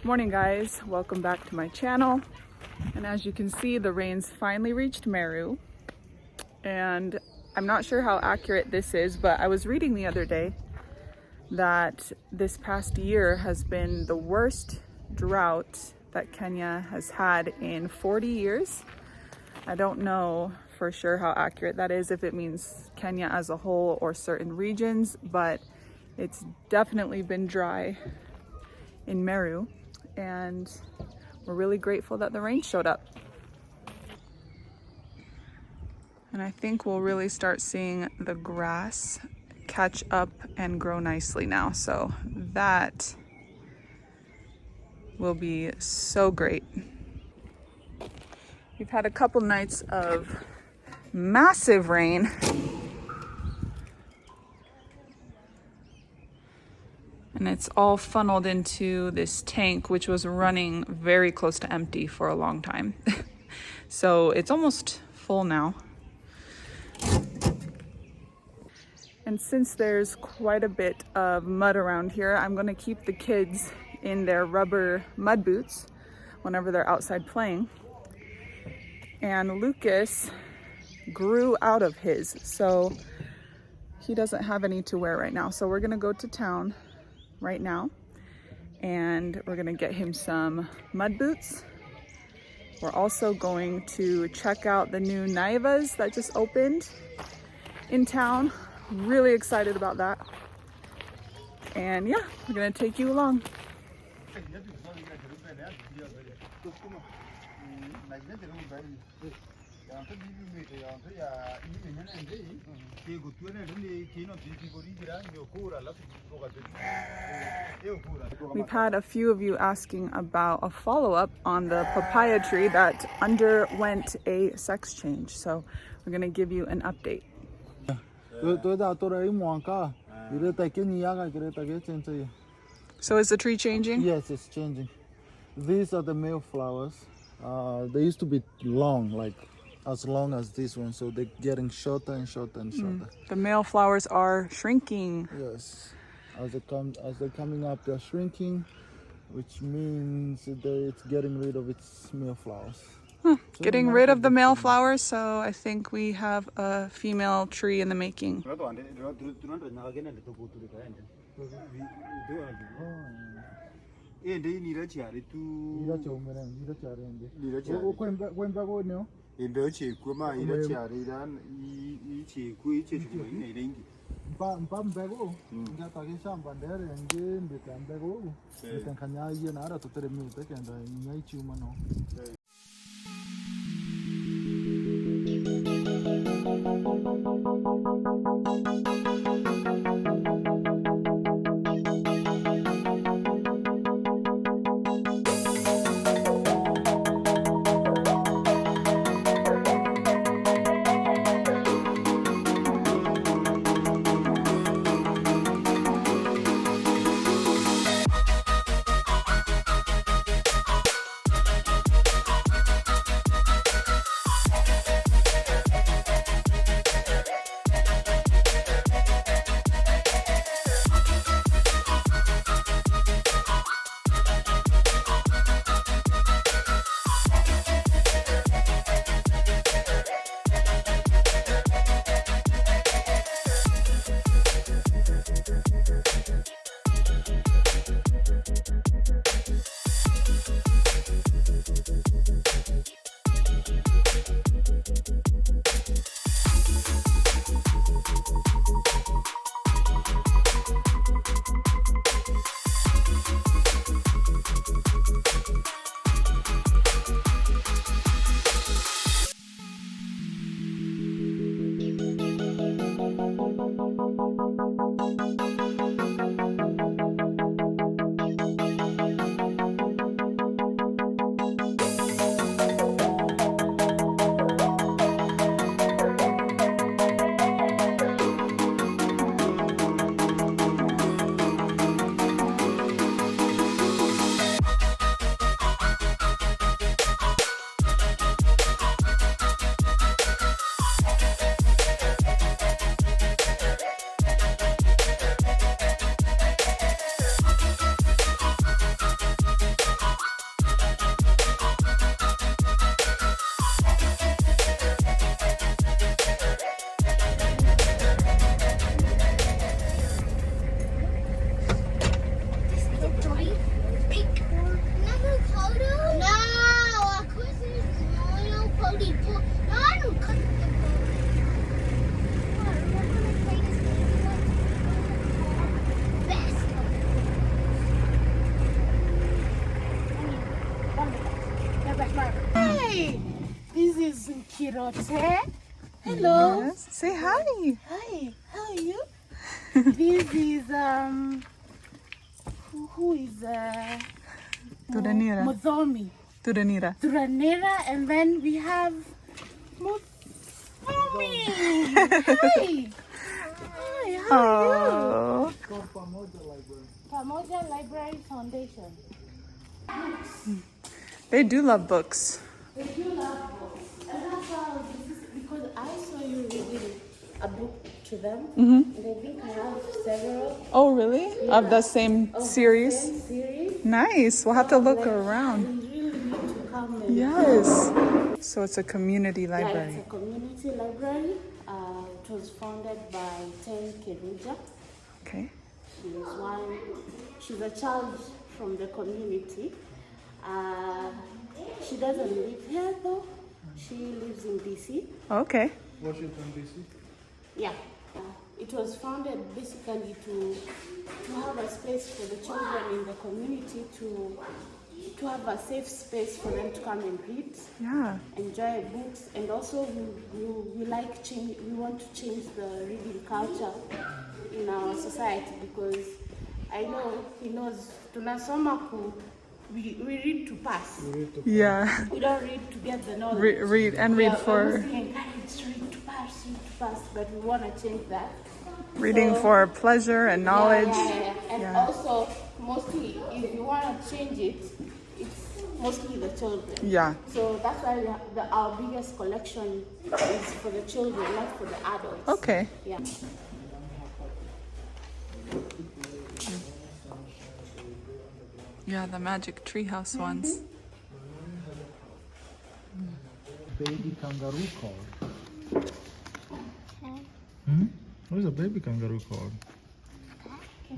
Morning guys, welcome back to my channel. And as you can see, the rains finally reached Meru. And I'm not sure how accurate this is, but I was reading the other day that this past year has been the worst drought that Kenya has had in 40 years. I don't know for sure how accurate that is, if it means Kenya as a whole or certain regions, but it's definitely been dry in Meru. And we're really grateful that the rain showed up. And I think we'll really start seeing the grass catch up and grow nicely now. So that will be so great. We've had a couple nights of massive rain. And it's all funneled into this tank, which was running very close to empty for a long time. So it's almost full now. And since there's quite a bit of mud around here, I'm gonna keep the kids in their rubber mud boots whenever they're outside playing. And Lucas grew out of his, so he doesn't have any to wear right now. So we're gonna go to town right now and we're gonna get him some mud boots. We're also going to check out the new Naivas that just opened in town. Really excited about that. And yeah, we're gonna take you along. We've had a few of you asking about a follow-up on the papaya tree that underwent a sex change. So we're gonna give you an update. So is the tree changing? Yes, it's changing. These are the male flowers. They used to be long, like as long as this one, so they're getting shorter and shorter and shorter. The male flowers are shrinking. Yes, as they're coming up, they're shrinking, which means that it's getting rid of its male flowers. So getting rid of the male flowers, so I think we have a female tree in the making. Rote. Hello. Yes. Say hi. Hi. How are you? This is who is Turanira. Mozomi. Turanira. Turanera, and then we have Mozomi. Hi. Hi. How are you? Oh. Pamoja Library Foundation. They do love books. They do love books, and that's why because I saw you reading a book to them, and I think I have several Oh, really? Of the same of series? the same series. Nice. We'll have to look Like, around. we really need to come and Yes. So it's a community yeah, library. it's a community library. It was founded by Kirindine. Okay. She's a child from the community. She doesn't live here though. She lives in DC. Okay. Washington, D.C. Yeah. It was founded basically to have a space for the children in the community to have a safe space for them to come and read, Yeah. enjoy books, and also we want to change the reading culture in our society, because I know he knows tunasoma we read to pass. Yeah. We don't read to get the knowledge. Read We are for mostly encouraged to read to pass, but we want to change that. reading So, for pleasure and knowledge. Yeah. And Yeah. also, mostly, if you want to change it, it's mostly the children. Yeah. So that's why our biggest collection is for the children, not for the adults. Okay. Yeah. Yeah, the magic treehouse ones. Baby kangaroo called? What is a baby kangaroo called?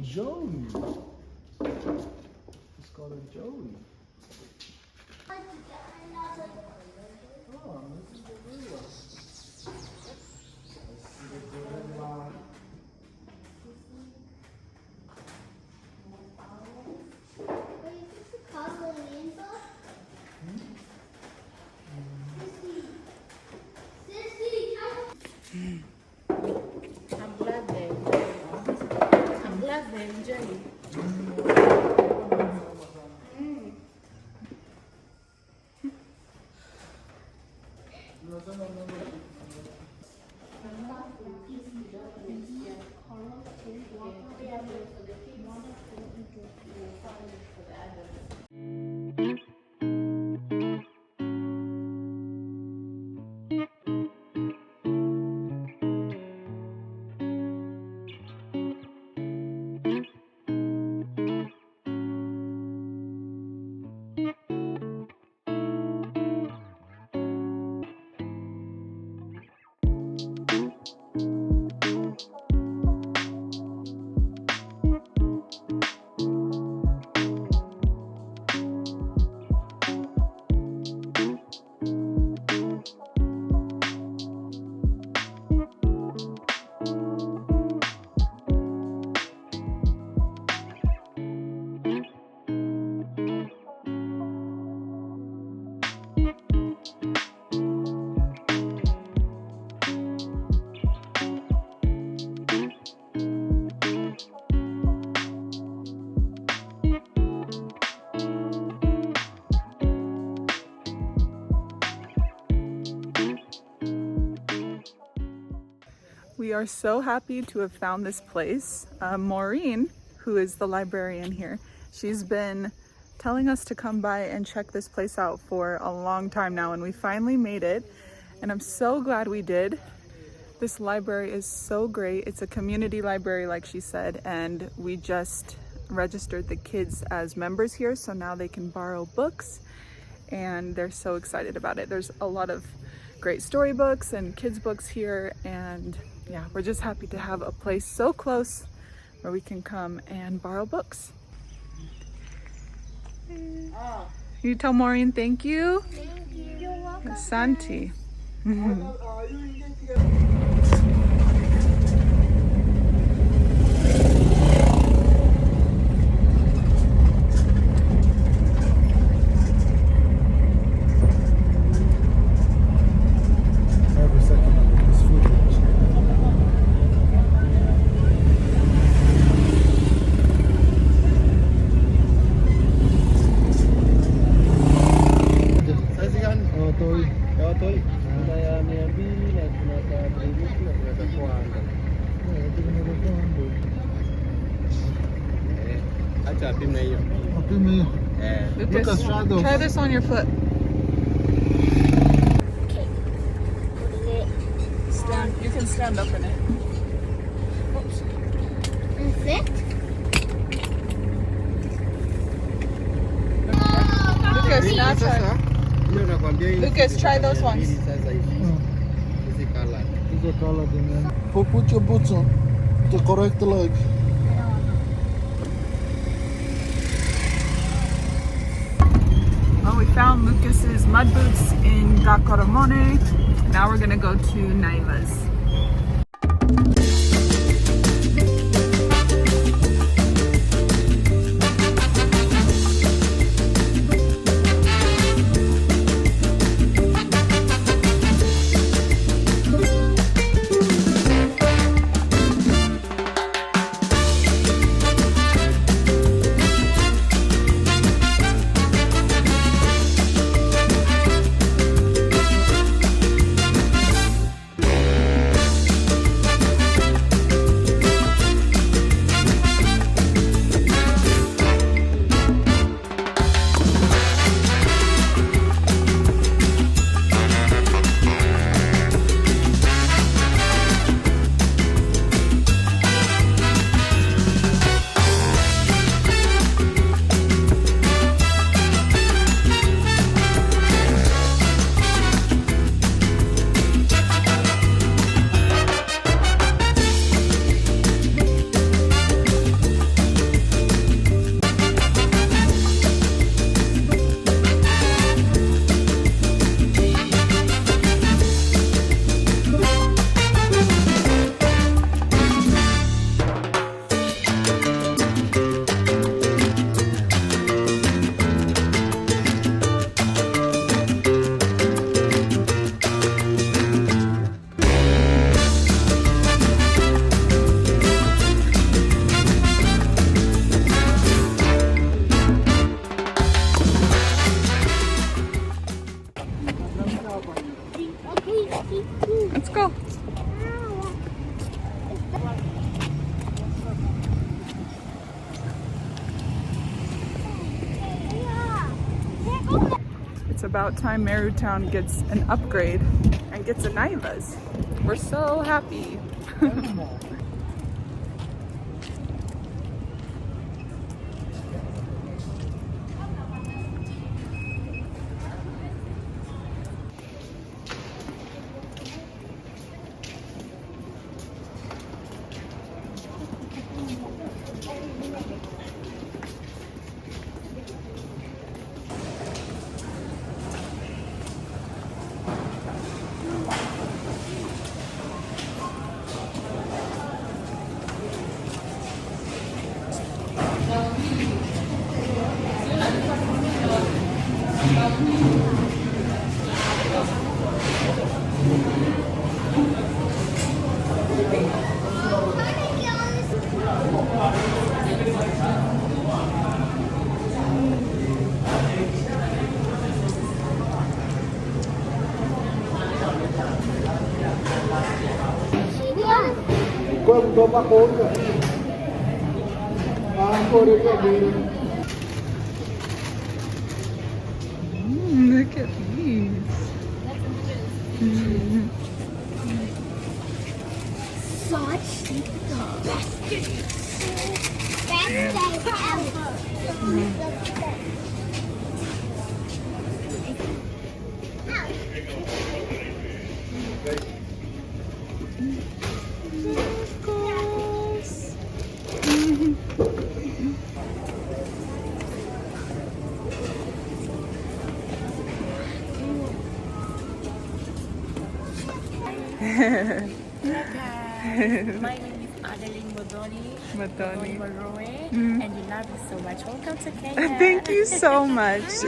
Joey. It's called a Joey. Oh, this is the gorilla. Let's see the gorilla. I'm glad they enjoy it. We are so happy to have found this place. Maureen, who is the librarian here, she's been telling us to come by and check this place out for a long time now, and we finally made it, and I'm so glad we did. This library is so great. It's a community library, like she said, and we just registered the kids as members here, so now they can borrow books, and they're so excited about it. There's a lot of great storybooks and kids books here, and yeah, we're just happy to have a place so close where we can come and borrow books. You tell Maureen thank you. Thank you. You're welcome. Santi. Happy Meal. Lucas, try those. try this on your foot. Okay. Stand. You can stand up in it. Oops. Is it? Lucas, now try. Lucas, try those ones. These are colored in them. Put your boots on. The correct leg. Well, we found Lucas's mud boots in Gacoromone. Now we're gonna go to Naivas. Let's go. It's about time Meru town gets an upgrade and gets a Naivas. We're so happy. Look at these. Such the best day ever. My name is Adeline Modoni Moroe, and we love you so much. Welcome to Kenya. Thank you so much.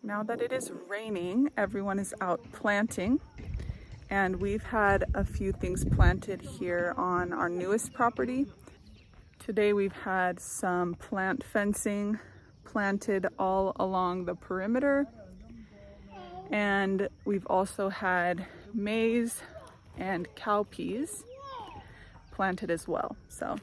Now that it is raining, everyone is out planting, and we've had a few things planted here on our newest property. Today we've had some plant fencing planted all along the perimeter, and we've also had maize and cowpeas planted as well. So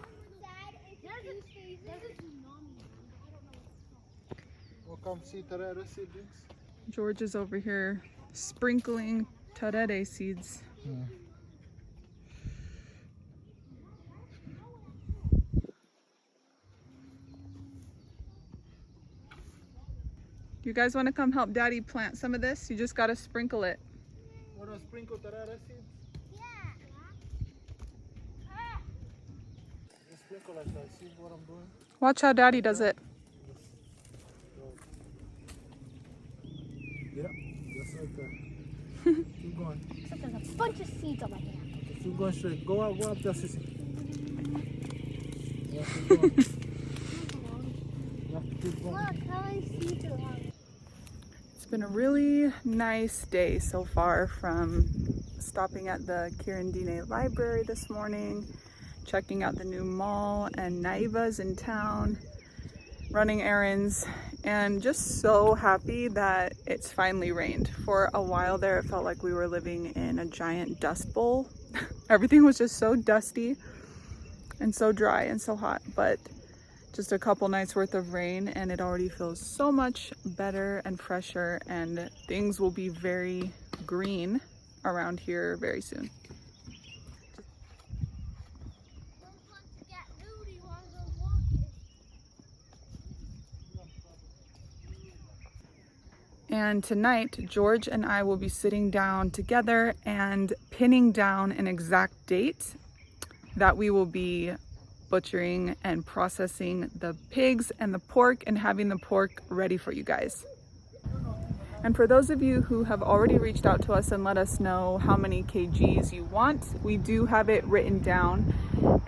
George is over here sprinkling terere seeds. You guys want to come help Daddy plant some of this? You just got to sprinkle it. Want to sprinkle terere seeds? Yeah. Just sprinkle like that. See what I'm doing? Watch how Daddy does it. Yeah, just like that. Keep going. So there's a bunch of seeds on my hand. Keep going straight. Go up there, Sissy. Yeah, keep going. You have to keep going. Look, how many seeds are on? It's been a really nice day so far, from stopping at the Kirindine library this morning, checking out the new mall and Naivas in town, running errands, and just so happy that it's finally rained. For a while there, it felt like we were living in a giant dust bowl. Everything was just so dusty and so dry and so hot, but just a couple nights worth of rain and it already feels so much better and fresher, and things will be very green around here very soon. And tonight, George and I will be sitting down together and pinning down an exact date that we will be butchering and processing the pigs and the pork and having the pork ready for you guys. And for those of you who have already reached out to us and let us know how many kgs you want, we do have it written down,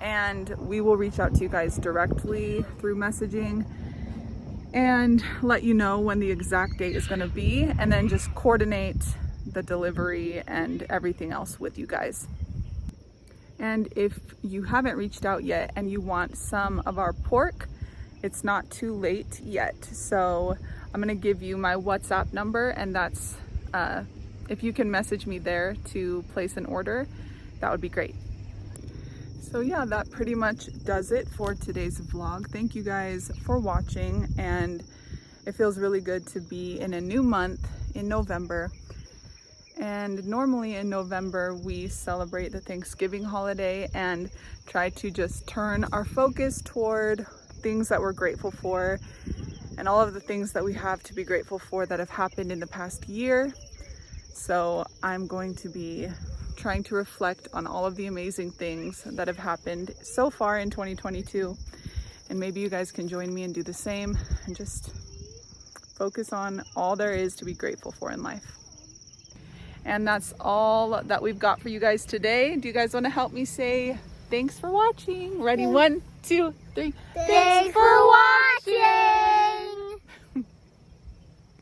and we will reach out to you guys directly through messaging and let you know when the exact date is going to be, and then just coordinate the delivery and everything else with you guys. And if you haven't reached out yet and you want some of our pork, it's not too late yet. So I'm going to give you my WhatsApp number, and that's if you can message me there to place an order, that would be great. So yeah, that pretty much does it for today's vlog. Thank you guys for watching, and it feels really good to be in a new month in November. And normally in November we celebrate the Thanksgiving holiday and try to just turn our focus toward things that we're grateful for and all of the things that we have to be grateful for that have happened in the past year. So I'm going to be trying to reflect on all of the amazing things that have happened so far in 2022, and maybe you guys can join me and do the same and just focus on all there is to be grateful for in life. And that's all that we've got for you guys today. Do you guys want to help me say thanks for watching? Ready? 1, 2, 3. Thanks for watching!